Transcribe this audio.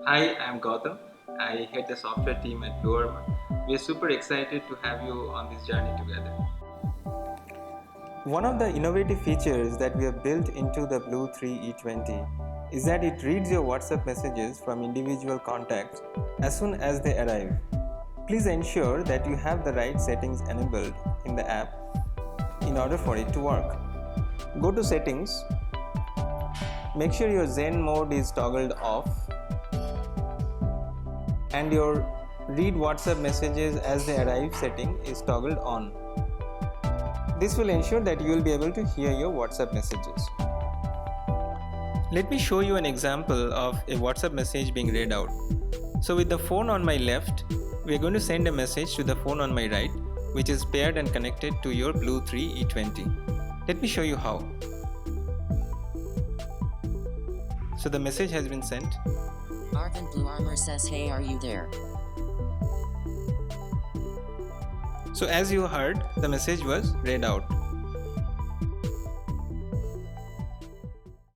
Hi, I'm Gautam. I head the software team at BLU3. We are super excited to have you on this journey together. One of the innovative features that we have built into the BLU3 E20 is that it reads your WhatsApp messages from individual contacts as soon as they arrive. Please ensure that you have the right settings enabled in the app in order for it to work. Go to Settings, make sure your Zen mode is toggled off and your Read WhatsApp messages as they arrive setting is toggled on. This will ensure that you will be able to hear your WhatsApp messages. Let me show you an example of a WhatsApp message being read out. So with the phone on my left, we are going to send a message to the phone on my right, which is paired and connected to your BLU3 E20. Let me show you how. So the message has been sent. Arvind Blue Armor says, "Hey, are you there?" So as you heard, the message was read out.